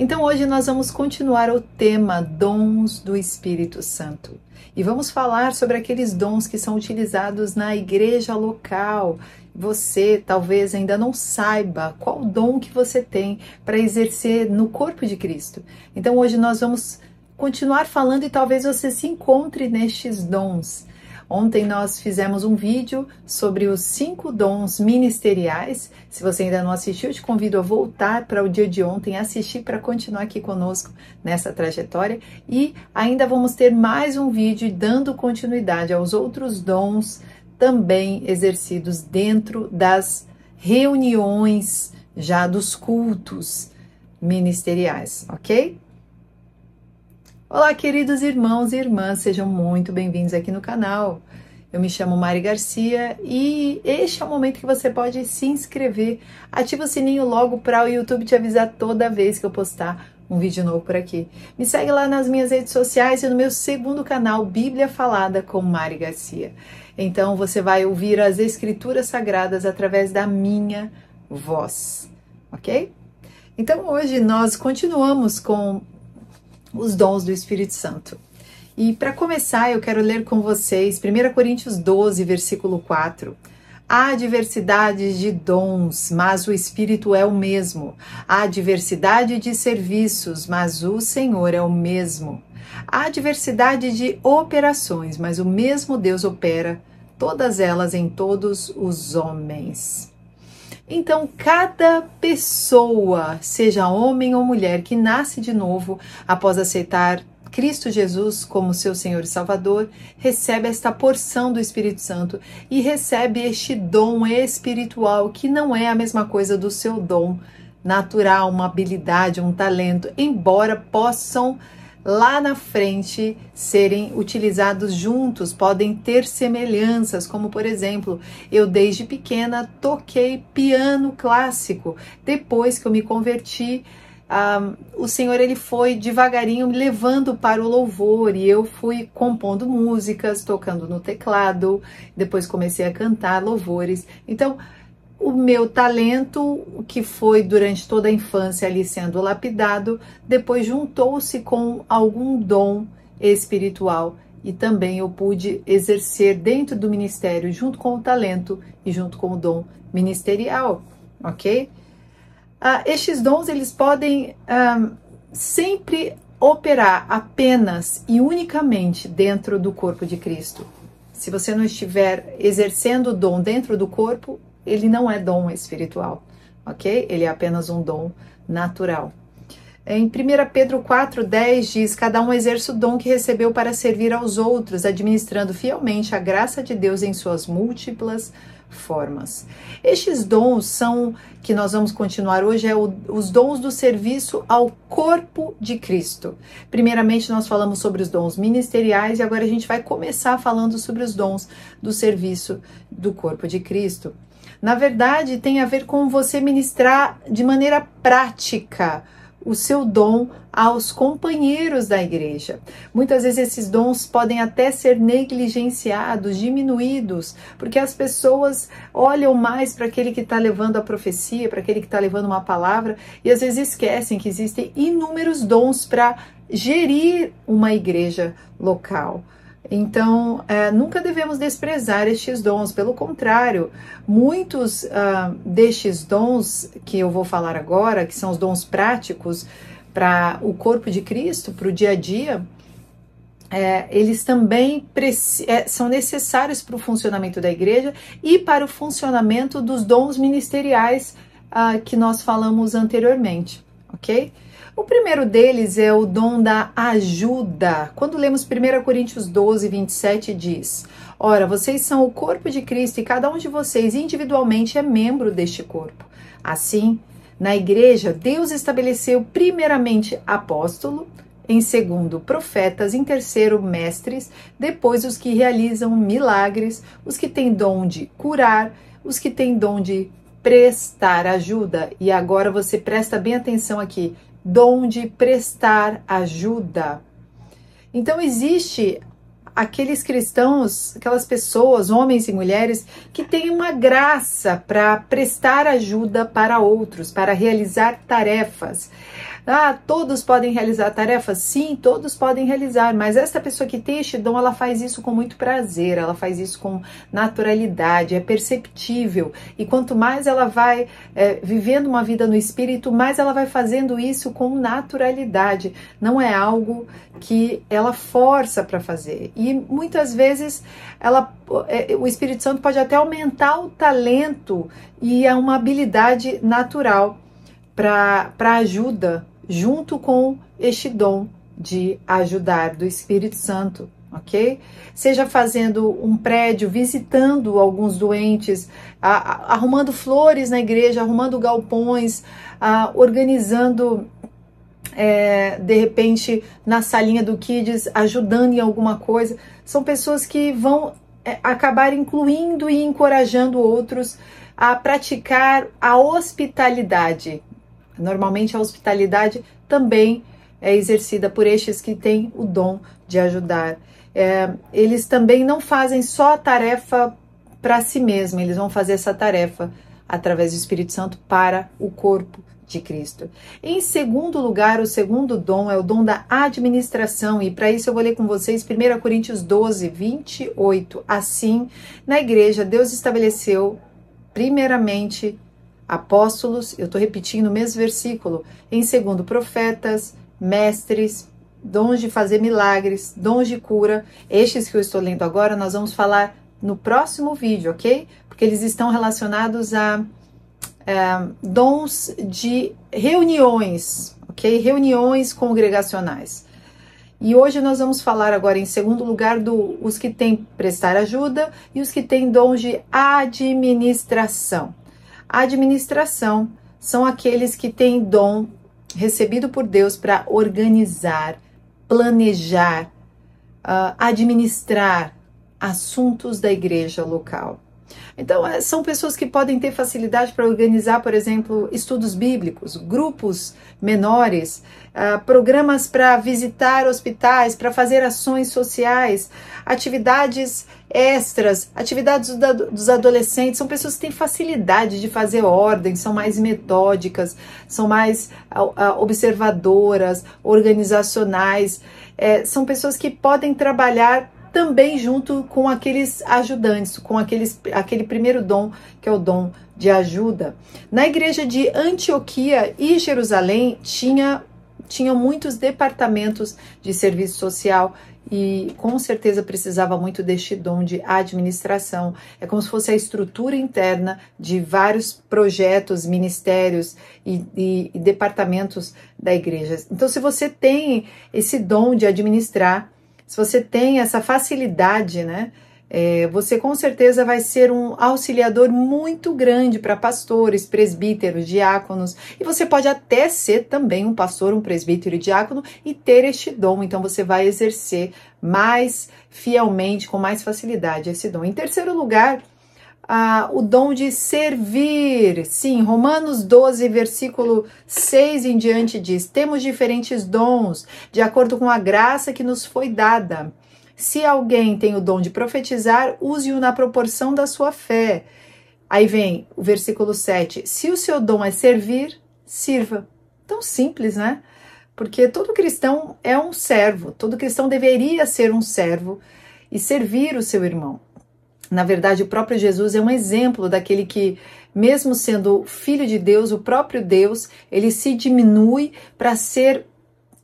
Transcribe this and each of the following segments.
Então hoje nós vamos continuar o tema Dons do Espírito Santo. E vamos falar sobre aqueles dons que são utilizados na igreja local. Você talvez ainda não saiba qual dom que você tem para exercer no corpo de Cristo. Então hoje nós vamos continuar falando e talvez você se encontre nestes dons. Ontem nós fizemos um vídeo sobre os 5 dons ministeriais. Se você ainda não assistiu, eu te convido a voltar para o dia de ontem, assistir para continuar aqui conosco nessa trajetória. E ainda vamos ter mais um vídeo dando continuidade aos outros dons também exercidos dentro das reuniões já dos cultos ministeriais, ok? Olá, queridos irmãos e irmãs, sejam muito bem-vindos aqui no canal. Eu me chamo Mari Garcia e este é o momento que você pode se inscrever. Ativa o sininho logo para o YouTube te avisar toda vez que eu postar um vídeo novo por aqui. Me segue lá nas minhas redes sociais e no meu segundo canal, Bíblia Falada com Mari Garcia. Então você vai ouvir as escrituras sagradas através da minha voz, ok? Então hoje nós continuamos com os dons do Espírito Santo. E para começar, eu quero ler com vocês 1 Coríntios 12, versículo 4. Há diversidade de dons, mas o Espírito é o mesmo. Há diversidade de serviços, mas o Senhor é o mesmo. Há diversidade de operações, mas o mesmo Deus opera todas elas em todos os homens. Então, cada pessoa, seja homem ou mulher, que nasce de novo após aceitar Cristo Jesus como seu Senhor e Salvador, recebe esta porção do Espírito Santo e recebe este dom espiritual, que não é a mesma coisa do seu dom natural, uma habilidade, um talento, embora possam lá na frente serem utilizados juntos, podem ter semelhanças, como por exemplo, eu desde pequena toquei piano clássico. Depois que eu me converti, o Senhor ele foi devagarinho me levando para o louvor e eu fui compondo músicas, tocando no teclado, depois comecei a cantar louvores. Então, o meu talento, que foi durante toda a infância ali sendo lapidado, depois juntou-se com algum dom espiritual e também eu pude exercer dentro do ministério junto com o talento e junto com o dom ministerial, ok? Estes dons, eles podem sempre operar apenas e unicamente dentro do corpo de Cristo. Se você não estiver exercendo o dom dentro do corpo, ele não é dom espiritual, ok? Ele é apenas um dom natural. Em 1 Pedro 4,10 diz, cada um exerce o dom que recebeu para servir aos outros, administrando fielmente a graça de Deus em suas múltiplas formas. Estes dons são, que nós vamos continuar hoje, os dons do serviço ao corpo de Cristo. Primeiramente nós falamos sobre os dons ministeriais e agora a gente vai começar falando sobre os dons do serviço do corpo de Cristo. Na verdade, tem a ver com você ministrar de maneira prática o seu dom aos companheiros da igreja. Muitas vezes esses dons podem até ser negligenciados, diminuídos, porque as pessoas olham mais para aquele que está levando a profecia, para aquele que está levando uma palavra, e às vezes esquecem que existem inúmeros dons para gerir uma igreja local. Então, nunca devemos desprezar estes dons, pelo contrário, muitos destes dons que eu vou falar agora, que são os dons práticos para o corpo de Cristo, para o dia a dia, eles também são necessários para o funcionamento da igreja e para o funcionamento dos dons ministeriais que nós falamos anteriormente, ok? O primeiro deles é o dom da ajuda. Quando lemos 1 Coríntios 12, 27, diz, ora, vocês são o corpo de Cristo e cada um de vocês individualmente é membro deste corpo. Assim, na igreja, Deus estabeleceu primeiramente apóstolo, em segundo profetas, em terceiro mestres, depois os que realizam milagres, os que têm dom de curar, os que têm dom de prestar ajuda. E agora você presta bem atenção aqui, dom de prestar ajuda. Então existe aqueles cristãos, aquelas pessoas, homens e mulheres, que têm uma graça para prestar ajuda para outros, para realizar tarefas. Ah, todos podem realizar a tarefa? Sim, todos podem realizar, mas essa pessoa que tem este dom, ela faz isso com muito prazer, ela faz isso com naturalidade, é perceptível. E quanto mais ela vai vivendo uma vida no Espírito, mais ela vai fazendo isso com naturalidade. Não é algo que ela força para fazer. E muitas vezes o Espírito Santo pode até aumentar o talento e uma habilidade natural para ajuda, junto com este dom de ajudar do Espírito Santo, ok? Seja fazendo um prédio, visitando alguns doentes, arrumando flores na igreja, arrumando galpões, organizando, de repente, na salinha do Kids, ajudando em alguma coisa. São pessoas que vão acabar incluindo e encorajando outros a praticar a hospitalidade. Normalmente a hospitalidade também é exercida por estes que têm o dom de ajudar. Eles também não fazem só a tarefa para si mesmos, eles vão fazer essa tarefa através do Espírito Santo para o corpo de Cristo. Em segundo lugar, o segundo dom é o dom da administração, e para isso eu vou ler com vocês 1 Coríntios 12, 28. Assim, na igreja, Deus estabeleceu primeiramente apóstolos, eu estou repetindo o mesmo versículo, em segundo profetas, mestres, dons de fazer milagres, dons de cura. Estes que eu estou lendo agora, nós vamos falar no próximo vídeo, ok? Porque eles estão relacionados a dons de reuniões, ok? Reuniões congregacionais. E hoje nós vamos falar agora, em segundo lugar, os que têm prestar ajuda e os que têm dons de administração. Administração são aqueles que têm dom recebido por Deus para organizar, planejar, administrar assuntos da igreja local. Então, são pessoas que podem ter facilidade para organizar, por exemplo, estudos bíblicos, grupos menores, programas para visitar hospitais, para fazer ações sociais, atividades extras, atividades dos adolescentes. São pessoas que têm facilidade de fazer ordem, são mais metódicas, são mais observadoras, organizacionais. São pessoas que podem trabalhar também junto com aqueles ajudantes, com aquele primeiro dom, que é o dom de ajuda. Na igreja de Antioquia e Jerusalém, tinham muitos departamentos de serviço social e com certeza precisava muito deste dom de administração. É como se fosse a estrutura interna de vários projetos, ministérios e departamentos da igreja. Então, se você tem esse dom de administrar, se você tem essa facilidade, né, você com certeza vai ser um auxiliador muito grande para pastores, presbíteros, diáconos, e você pode até ser também um pastor, um presbítero e diácono e ter este dom. Então você vai exercer mais fielmente, com mais facilidade esse dom. Em terceiro lugar, o dom de servir. Sim, Romanos 12, versículo 6 em diante diz: temos diferentes dons, de acordo com a graça que nos foi dada. Se alguém tem o dom de profetizar, use-o na proporção da sua fé. Aí vem o versículo 7. Se o seu dom é servir, sirva. Tão simples, né? Porque todo cristão é um servo. Todo cristão deveria ser um servo e servir o seu irmão. Na verdade, o próprio Jesus é um exemplo daquele que, mesmo sendo filho de Deus, o próprio Deus, ele se diminui para ser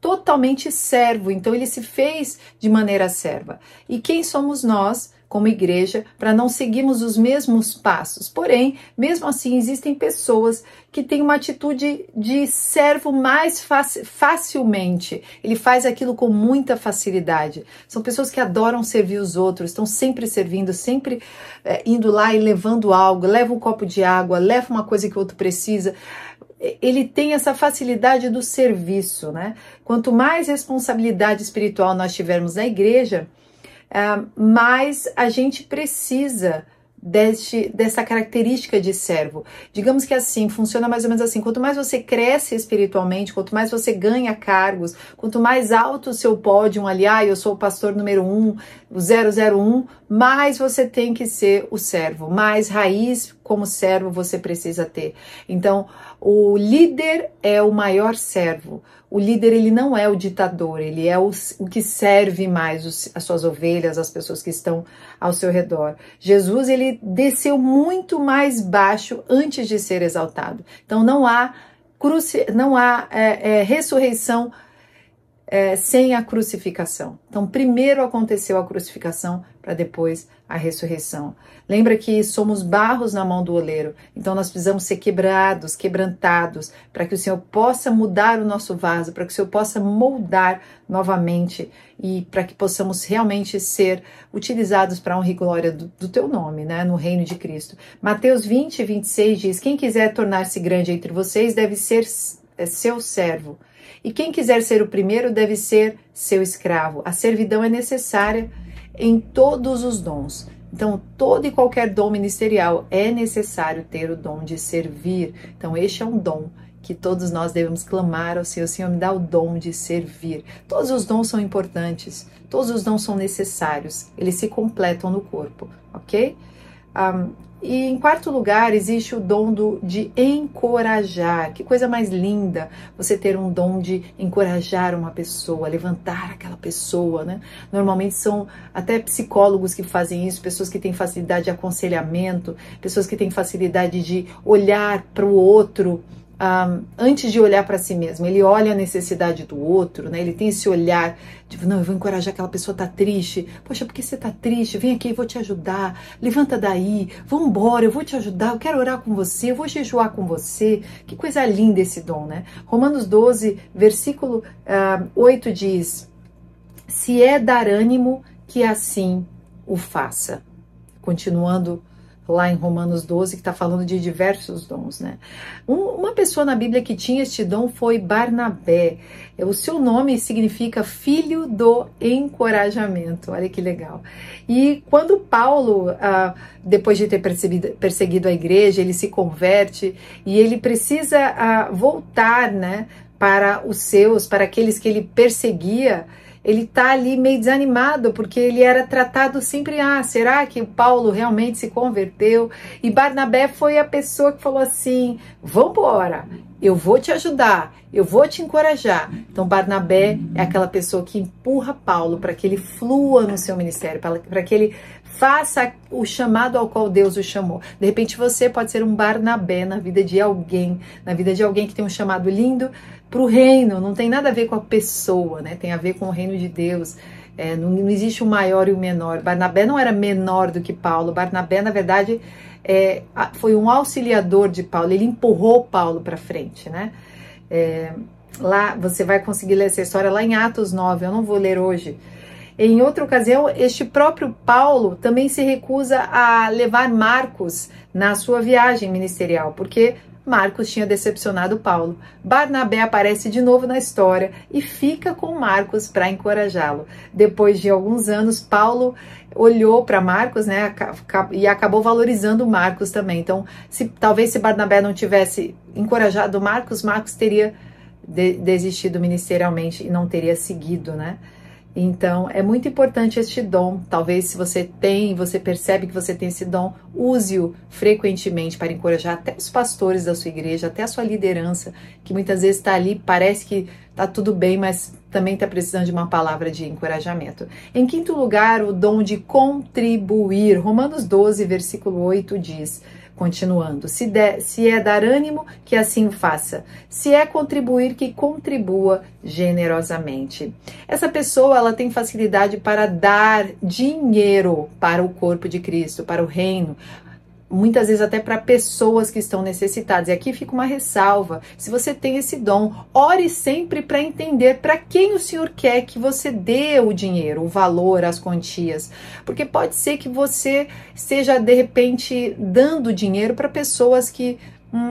totalmente servo. Então, ele se fez de maneira serva. E quem somos nós, como igreja, para não seguirmos os mesmos passos? Porém, mesmo assim, existem pessoas que têm uma atitude de servo mais facilmente. Ele faz aquilo com muita facilidade. São pessoas que adoram servir os outros, estão sempre servindo, sempre indo lá e levando algo, leva um copo de água, leva uma coisa que o outro precisa. Ele tem essa facilidade do serviço, né? Quanto mais responsabilidade espiritual nós tivermos na igreja, mais a gente precisa dessa característica de servo. Digamos que assim, funciona mais ou menos assim: quanto mais você cresce espiritualmente, quanto mais você ganha cargos, quanto mais alto o seu pódio ali, eu sou o pastor número 1, o 001, mais você tem que ser o servo, mais raiz como servo você precisa ter. Então, o líder é o maior servo. O líder, ele não é o ditador, ele é o que serve mais as suas ovelhas, as pessoas que estão ao seu redor. Jesus, ele desceu muito mais baixo antes de ser exaltado. Então, não há ressurreição sem a crucificação. Então, primeiro aconteceu a crucificação para depois a ressurreição. Lembra que somos barros na mão do oleiro, então nós precisamos ser quebrantados, para que o Senhor possa mudar o nosso vaso, para que o Senhor possa moldar novamente e para que possamos realmente ser utilizados para a honra e glória do teu nome, né, no reino de Cristo. Mateus 20, 26 diz: quem quiser tornar-se grande entre vocês deve ser seu servo. E quem quiser ser o primeiro deve ser seu escravo. A servidão é necessária em todos os dons. Então, todo e qualquer dom ministerial é necessário ter o dom de servir. Então, este é um dom que todos nós devemos clamar ao Senhor. Senhor, me dá o dom de servir. Todos os dons são importantes. Todos os dons são necessários. Eles se completam no corpo, ok? E em quarto lugar, existe o dom de encorajar. Que coisa mais linda você ter um dom de encorajar uma pessoa, levantar aquela pessoa, né? Normalmente são até psicólogos que fazem isso, pessoas que têm facilidade de aconselhamento, pessoas que têm facilidade de olhar para o outro antes de olhar para si mesmo. Ele olha a necessidade do outro, né? Ele tem esse olhar de, não, eu vou encorajar aquela pessoa, tá triste. Poxa, por que você tá triste? Vem aqui, eu vou te ajudar. Levanta daí, vamos embora, eu vou te ajudar, eu quero orar com você, eu vou jejuar com você. Que coisa linda esse dom, né? Romanos 12, versículo 8 diz: se é dar ânimo, que assim o faça. Continuando lá em Romanos 12, que está falando de diversos dons, né? Uma pessoa na Bíblia que tinha este dom foi Barnabé. O seu nome significa filho do encorajamento. Olha que legal. E quando Paulo, depois de ter perseguido a igreja, ele se converte e ele precisa voltar, né, para os seus, para aqueles que ele perseguia. Ele tá ali meio desanimado, porque ele era tratado sempre, será que o Paulo realmente se converteu? E Barnabé foi a pessoa que falou assim, vambora, eu vou te ajudar, eu vou te encorajar. Então Barnabé é aquela pessoa que empurra Paulo para que ele flua no seu ministério, para que ele faça o chamado ao qual Deus o chamou. De repente você pode ser um Barnabé na vida de alguém, que tem um chamado lindo para o reino. Não tem nada a ver com a pessoa, né? Tem a ver com o reino de Deus. Não existe o maior e o menor. Barnabé não era menor do que Paulo. Barnabé, na verdade, foi um auxiliador de Paulo. Ele empurrou Paulo para frente, né? Lá você vai conseguir ler essa história lá em Atos 9. Eu não vou ler hoje. Em outra ocasião, este próprio Paulo também se recusa a levar Marcos na sua viagem ministerial, porque Marcos tinha decepcionado Paulo. Barnabé aparece de novo na história e fica com Marcos para encorajá-lo. Depois de alguns anos, Paulo olhou para Marcos, né, e acabou valorizando Marcos também. Então, talvez se Barnabé não tivesse encorajado Marcos, Marcos teria desistido ministerialmente e não teria seguido, né? Então, é muito importante este dom. Talvez se você percebe que você tem esse dom, use-o frequentemente para encorajar até os pastores da sua igreja, até a sua liderança, que muitas vezes está ali, parece que está tudo bem, mas também está precisando de uma palavra de encorajamento. Em quinto lugar, o dom de contribuir. Romanos 12, versículo 8 diz, continuando, se é dar ânimo, que assim o faça. Se é contribuir, que contribua generosamente. Essa pessoa, ela tem facilidade para dar dinheiro para o corpo de Cristo, para o reino. Muitas vezes até para pessoas que estão necessitadas. E aqui fica uma ressalva. Se você tem esse dom, ore sempre para entender para quem o Senhor quer que você dê o dinheiro, o valor, as quantias. Porque pode ser que você esteja, de repente, dando dinheiro para pessoas que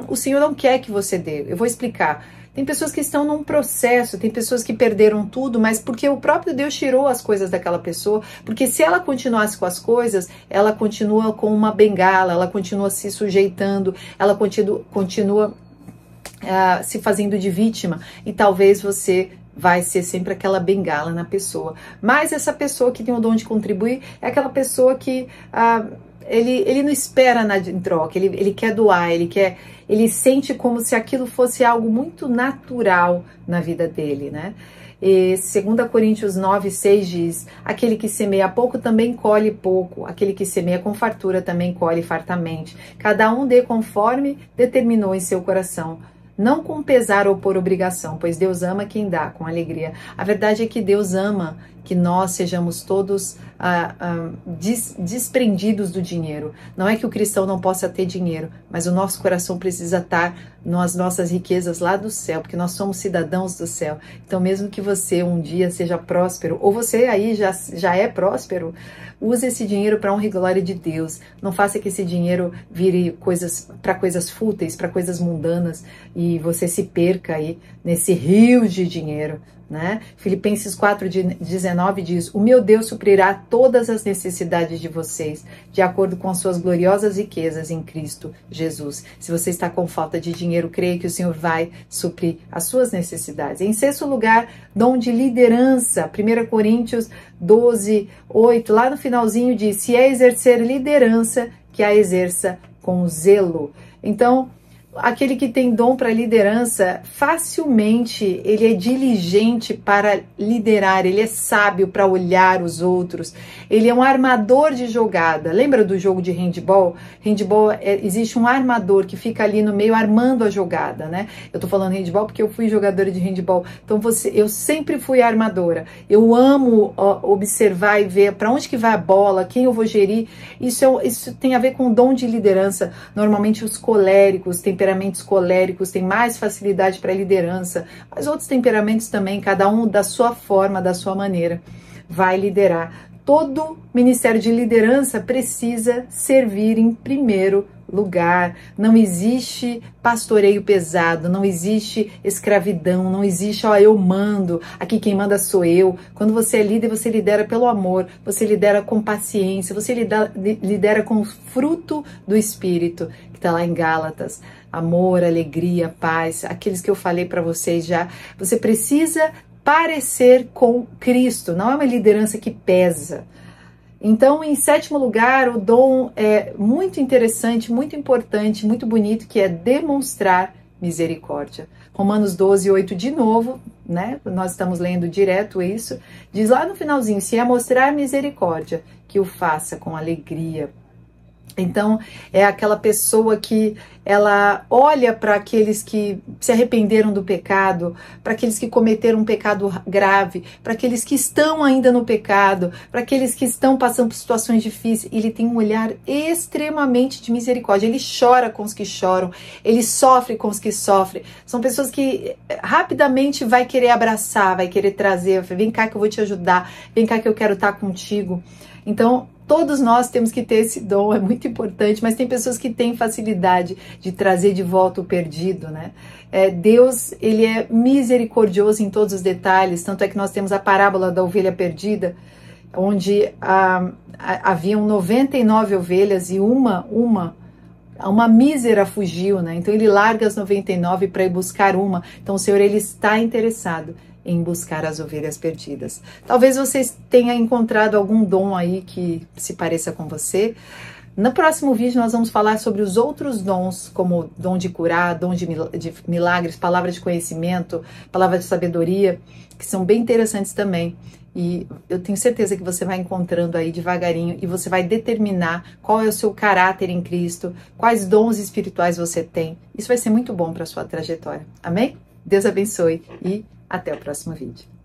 o Senhor não quer que você dê. Eu vou explicar. Tem pessoas que estão num processo, tem pessoas que perderam tudo, mas porque o próprio Deus tirou as coisas daquela pessoa, porque se ela continuasse com as coisas, ela continua com uma bengala, ela continua se sujeitando, ela continua se fazendo de vítima, e talvez você vai ser sempre aquela bengala na pessoa. Mas essa pessoa que tem o dom de contribuir é aquela pessoa que ele não espera nada em troca, ele quer doar, ele sente como se aquilo fosse algo muito natural na vida dele, né? E 2 Coríntios 9:6 diz: aquele que semeia pouco também colhe pouco, aquele que semeia com fartura também colhe fartamente. Cada um dê conforme determinou em seu coração, não com pesar ou por obrigação, pois Deus ama quem dá com alegria. A verdade é que Deus ama que nós sejamos todos desprendidos do dinheiro. Não é que o cristão não possa ter dinheiro, mas o nosso coração precisa estar nas nossas riquezas lá do céu, porque nós somos cidadãos do céu. Então, mesmo que você um dia seja próspero, ou você aí já é próspero, use esse dinheiro para honra e glória de Deus. Não faça que esse dinheiro vire para coisas fúteis, para coisas mundanas, e você se perca aí nesse rio de dinheiro, né? Filipenses 4:19 diz: o meu Deus suprirá todas as necessidades de vocês, de acordo com as suas gloriosas riquezas em Cristo Jesus. Se você está com falta de dinheiro, creia que o Senhor vai suprir as suas necessidades. Em sexto lugar, dom de liderança. 1 Coríntios 12:8, lá no finalzinho diz: se é exercer liderança, que a exerça com zelo. Então, aquele que tem dom para liderança, facilmente ele é diligente para liderar, ele é sábio para olhar os outros, ele é um armador de jogada. Lembra do jogo de handball? Handball, existe um armador que fica ali no meio armando a jogada, né? Eu tô falando handball porque eu fui jogadora de handball, então eu sempre fui armadora. Eu amo observar e ver para onde que vai a bola, quem eu vou gerir. Isso tem a ver com o dom de liderança. Normalmente os coléricos, temperamentos coléricos têm mais facilidade para liderança, mas outros temperamentos também, cada um da sua forma, da sua maneira, vai liderar. Todo ministério de liderança precisa servir em primeiro lugar. Não existe pastoreio pesado, não existe escravidão, não existe, eu mando, aqui quem manda sou eu. Quando você é líder, você lidera pelo amor, você lidera com paciência, você lidera com o fruto do Espírito, que está lá em Gálatas. Amor, alegria, paz, aqueles que eu falei para vocês já. Você precisa parecer com Cristo, não é uma liderança que pesa. Então, em sétimo lugar, o dom é muito interessante, muito importante, muito bonito, que é demonstrar misericórdia. Romanos 12:8 de novo, né? Nós estamos lendo direto isso. Diz lá no finalzinho: se é mostrar misericórdia, que o faça com alegria. Então, é aquela pessoa que ela olha para aqueles que se arrependeram do pecado, para aqueles que cometeram um pecado grave, para aqueles que estão ainda no pecado, para aqueles que estão passando por situações difíceis. Ele tem um olhar extremamente de misericórdia. Ele chora com os que choram, ele sofre com os que sofrem. São pessoas que rapidamente vai querer abraçar, vai querer trazer, vem cá que eu vou te ajudar, vem cá que eu quero estar contigo. Então, todos nós temos que ter esse dom, é muito importante, mas tem pessoas que têm facilidade de trazer de volta o perdido, né? Deus, ele é misericordioso em todos os detalhes, tanto é que nós temos a parábola da ovelha perdida, onde haviam 99 ovelhas e uma mísera fugiu, né? Então ele larga as 99 para ir buscar uma. Então o Senhor, ele está interessado em buscar as ovelhas perdidas. Talvez vocês tenham encontrado algum dom aí que se pareça com você. No próximo vídeo nós vamos falar sobre os outros dons, como dom de curar, dom de milagres, palavra de conhecimento, palavra de sabedoria, que são bem interessantes também. E eu tenho certeza que você vai encontrando aí devagarinho e você vai determinar qual é o seu caráter em Cristo, quais dons espirituais você tem. Isso vai ser muito bom para a sua trajetória. Amém? Deus abençoe e até o próximo vídeo.